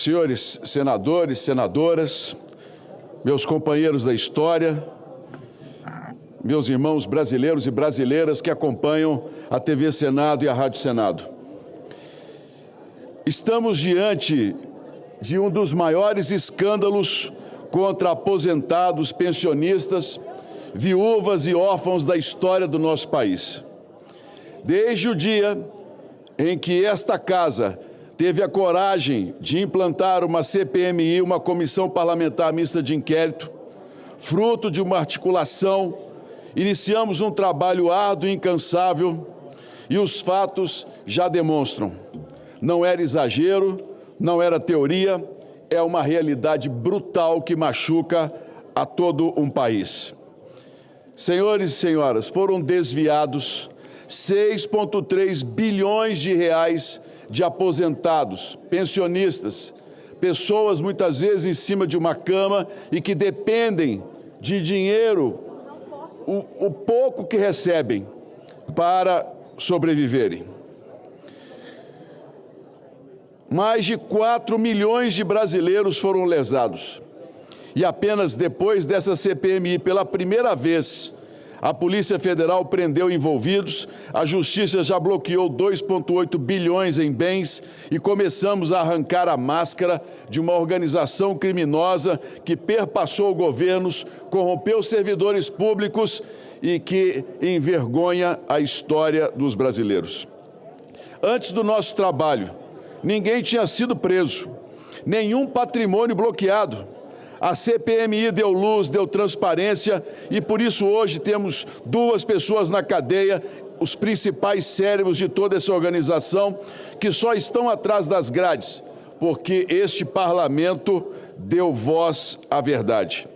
Senhores senadores, senadoras, meus companheiros da história, meus irmãos brasileiros e brasileiras que acompanham a TV Senado e a Rádio Senado. Estamos diante de um dos maiores escândalos contra aposentados, pensionistas, viúvas e órfãos da história do nosso país. Desde o dia em que esta casa teve a coragem de implantar uma CPMI, uma Comissão Parlamentar Mista de Inquérito, fruto de uma articulação, iniciamos um trabalho árduo e incansável e os fatos já demonstram. Não era exagero, não era teoria, é uma realidade brutal que machuca a todo um país. Senhores e senhoras, foram desviados 6,3 bilhões de reais de aposentados, pensionistas, pessoas muitas vezes em cima de uma cama e que dependem de dinheiro, o pouco que recebem para sobreviverem. Mais de 4 milhões de brasileiros foram lesados. E apenas depois dessa CPMI, pela primeira vez, a Polícia Federal prendeu envolvidos, a Justiça já bloqueou 2,8 bilhões em bens e começamos a arrancar a máscara de uma organização criminosa que perpassou governos, corrompeu servidores públicos e que envergonha a história dos brasileiros. Antes do nosso trabalho, ninguém tinha sido preso, nenhum patrimônio bloqueado. A CPMI deu luz, deu transparência e por isso hoje temos 2 pessoas na cadeia, os principais cérebros de toda essa organização, que só estão atrás das grades, porque este parlamento deu voz à verdade.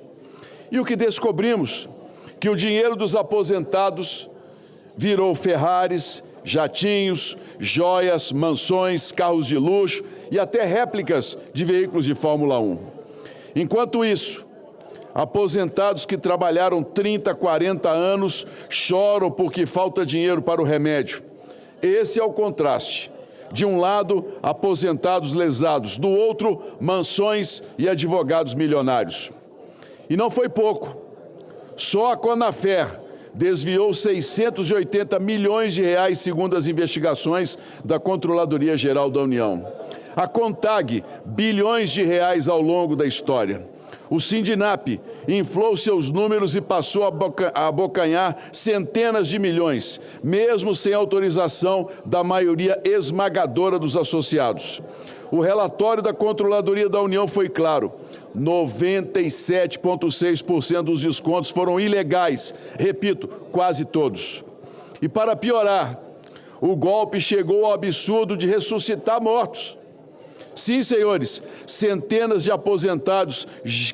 E o que descobrimos? Que o dinheiro dos aposentados virou Ferraris, jatinhos, joias, mansões, carros de luxo e até réplicas de veículos de Fórmula 1. Enquanto isso, aposentados que trabalharam 30, 40 anos choram porque falta dinheiro para o remédio. Esse é o contraste. De um lado, aposentados lesados, do outro, mansões e advogados milionários. E não foi pouco. Só a Conafer desviou 680 milhões de reais, segundo as investigações da Controladoria Geral da União. A CONTAG, bilhões de reais ao longo da história. O Sindinap inflou seus números e passou a abocanhar centenas de milhões, mesmo sem autorização da maioria esmagadora dos associados. O relatório da Controladoria da União foi claro: 97,6% dos descontos foram ilegais. Repito, quase todos. E para piorar, o golpe chegou ao absurdo de ressuscitar mortos. Sim, senhores, centenas de aposentados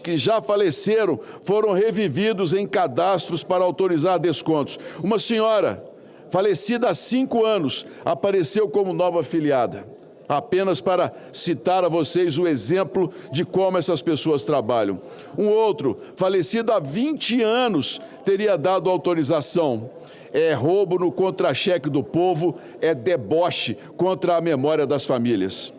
que já faleceram foram revividos em cadastros para autorizar descontos. Uma senhora, falecida há 5 anos, apareceu como nova afiliada. Apenas para citar a vocês o exemplo de como essas pessoas trabalham. Um outro, falecido há 20 anos, teria dado autorização. É roubo no contra-cheque do povo, é deboche contra a memória das famílias.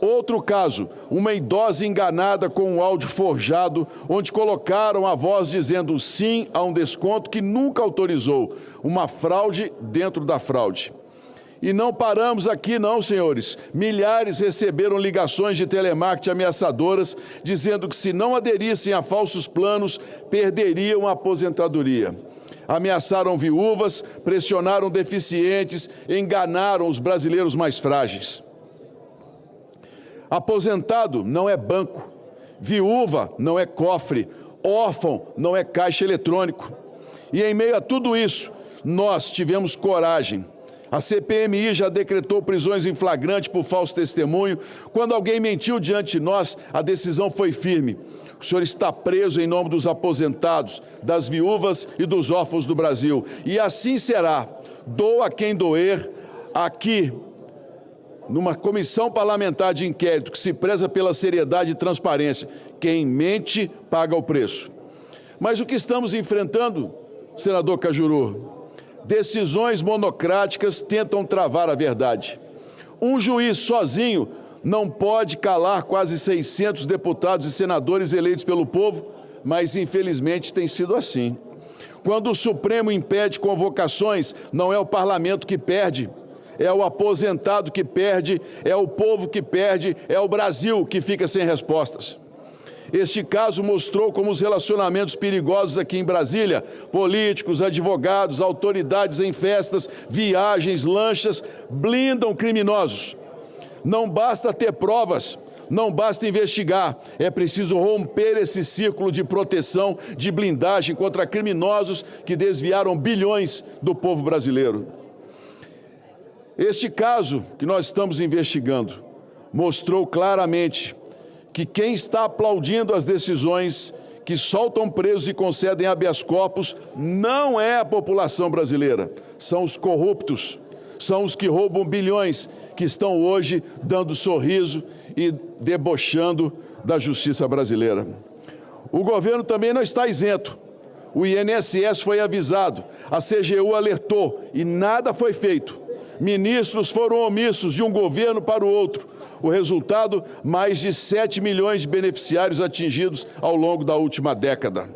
Outro caso, uma idosa enganada com um áudio forjado, onde colocaram a voz dizendo sim a um desconto que nunca autorizou, uma fraude dentro da fraude. E não paramos aqui não, senhores. Milhares receberam ligações de telemarketing ameaçadoras, dizendo que se não aderissem a falsos planos, perderiam a aposentadoria. Ameaçaram viúvas, pressionaram deficientes, enganaram os brasileiros mais frágeis. Aposentado não é banco, viúva não é cofre, órfão não é caixa eletrônico. E em meio a tudo isso, nós tivemos coragem. A CPMI já decretou prisões em flagrante por falso testemunho. Quando alguém mentiu diante de nós, a decisão foi firme. O senhor está preso em nome dos aposentados, das viúvas e dos órfãos do Brasil. E assim será. Doa quem doer. Aqui, numa comissão parlamentar de inquérito que se preza pela seriedade e transparência, quem mente paga o preço. Mas o que estamos enfrentando, senador Cajuru? Decisões monocráticas tentam travar a verdade. Um juiz sozinho não pode calar quase 600 deputados e senadores eleitos pelo povo, mas infelizmente tem sido assim. Quando o Supremo impede convocações, não é o parlamento que perde, é o aposentado que perde, é o povo que perde, é o Brasil que fica sem respostas. Este caso mostrou como os relacionamentos perigosos aqui em Brasília, políticos, advogados, autoridades em festas, viagens, lanchas, blindam criminosos. Não basta ter provas, não basta investigar, é preciso romper esse círculo de proteção, de blindagem contra criminosos que desviaram bilhões do povo brasileiro. Este caso que nós estamos investigando mostrou claramente que quem está aplaudindo as decisões que soltam presos e concedem habeas corpus não é a população brasileira, são os corruptos, são os que roubam bilhões, que estão hoje dando sorriso e debochando da justiça brasileira. O governo também não está isento. O INSS foi avisado, a CGU alertou e nada foi feito. Ministros foram omissos de um governo para o outro. O resultado, mais de 7 milhões de beneficiários atingidos ao longo da última década.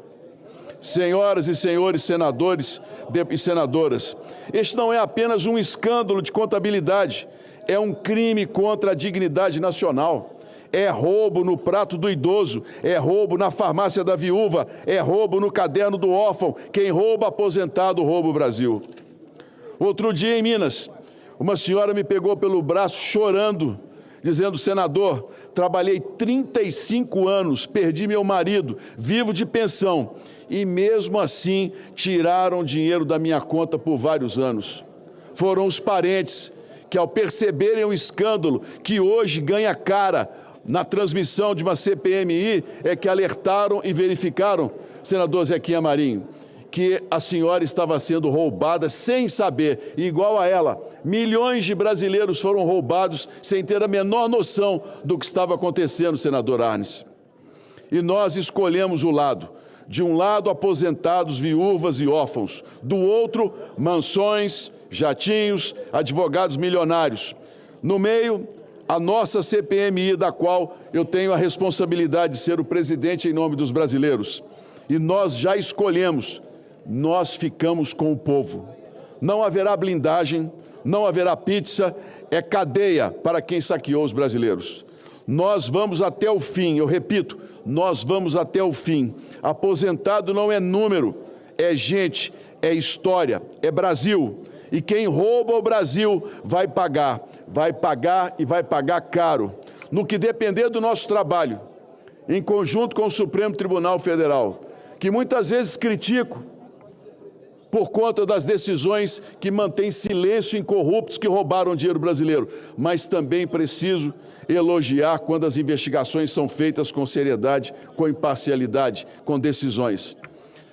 Senhoras e senhores senadores e senadoras, este não é apenas um escândalo de contabilidade, é um crime contra a dignidade nacional. É roubo no prato do idoso, é roubo na farmácia da viúva, é roubo no caderno do órfão. Quem rouba aposentado, rouba o Brasil. Outro dia em Minas, uma senhora me pegou pelo braço chorando, dizendo: senador, trabalhei 35 anos, perdi meu marido, vivo de pensão e mesmo assim tiraram dinheiro da minha conta por vários anos. Foram os parentes que, ao perceberem o escândalo que hoje ganha cara na transmissão de uma CPMI, é que alertaram e verificaram, senador Zequinha Marinho, que a senhora estava sendo roubada sem saber. Igual a ela, milhões de brasileiros foram roubados sem ter a menor noção do que estava acontecendo, senador Arnes. E nós escolhemos o lado. De um lado, aposentados, viúvas e órfãos. Do outro, mansões, jatinhos, advogados milionários. No meio, a nossa CPMI, da qual eu tenho a responsabilidade de ser o presidente em nome dos brasileiros. E nós já escolhemos, nós ficamos com o povo. Não haverá blindagem, não haverá pizza, é cadeia para quem saqueou os brasileiros. Nós vamos até o fim, eu repito, nós vamos até o fim. Aposentado não é número, é gente, é história, é Brasil. E quem rouba o Brasil vai pagar e vai pagar caro. No que depender do nosso trabalho, em conjunto com o Supremo Tribunal Federal, que muitas vezes critico por conta das decisões que mantêm silêncio em corruptos que roubaram dinheiro brasileiro, mas também preciso elogiar quando as investigações são feitas com seriedade, com imparcialidade, com decisões.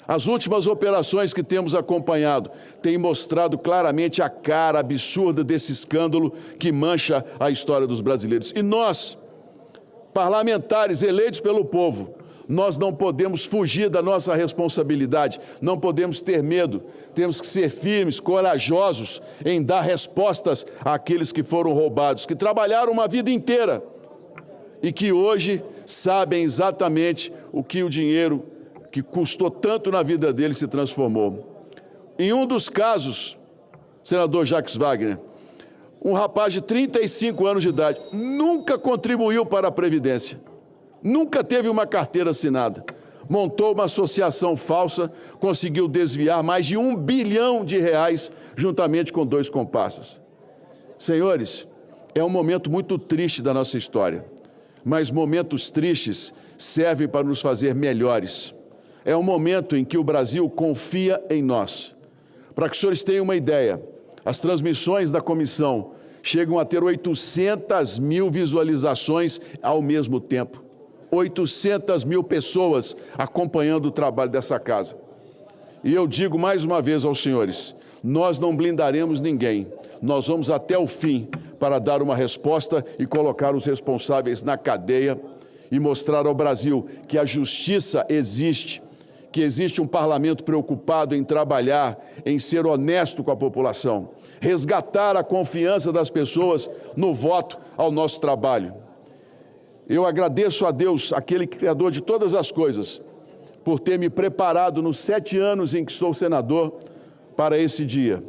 As últimas operações que temos acompanhado têm mostrado claramente a cara absurda desse escândalo que mancha a história dos brasileiros. E nós, parlamentares eleitos pelo povo, nós não podemos fugir da nossa responsabilidade, não podemos ter medo, temos que ser firmes, corajosos em dar respostas àqueles que foram roubados, que trabalharam uma vida inteira e que hoje sabem exatamente o que o dinheiro que custou tanto na vida deles se transformou. Em um dos casos, senador Jacques Wagner, um rapaz de 35 anos de idade, nunca contribuiu para a Previdência, nunca teve uma carteira assinada, montou uma associação falsa, conseguiu desviar mais de R$1 bilhão juntamente com 2 comparsas. Senhores, é um momento muito triste da nossa história, mas momentos tristes servem para nos fazer melhores. É um momento em que o Brasil confia em nós. Para que os senhores tenham uma ideia, as transmissões da comissão chegam a ter 800 mil visualizações ao mesmo tempo. 800 mil pessoas acompanhando o trabalho dessa casa. E eu digo mais uma vez aos senhores, nós não blindaremos ninguém, nós vamos até o fim para dar uma resposta e colocar os responsáveis na cadeia e mostrar ao Brasil que a justiça existe, que existe um parlamento preocupado em trabalhar, em ser honesto com a população. resgatar a confiança das pessoas no voto ao nosso trabalho. Eu agradeço a Deus, aquele Criador de todas as coisas, por ter me preparado nos 7 anos em que sou senador para esse dia,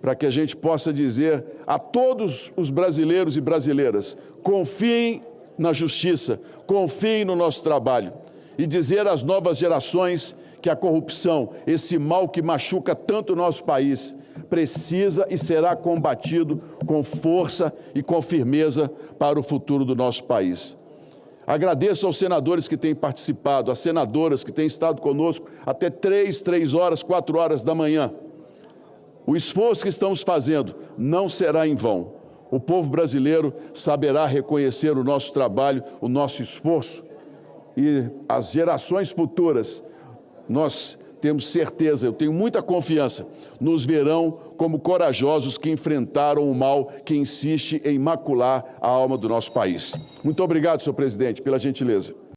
para que a gente possa dizer a todos os brasileiros e brasileiras: confiem na justiça, confiem no nosso trabalho, e dizer às novas gerações que a corrupção, esse mal que machuca tanto o nosso país, precisa e será combatido com força e com firmeza para o futuro do nosso país. Agradeço aos senadores que têm participado, às senadoras que têm estado conosco até 3 horas, 4 horas da manhã. O esforço que estamos fazendo não será em vão. O povo brasileiro saberá reconhecer o nosso trabalho, o nosso esforço, e as gerações futuras, nós temos certeza, eu tenho muita confiança, nos verão como corajosos que enfrentaram o mal que insiste em macular a alma do nosso país. Muito obrigado, senhor presidente, pela gentileza.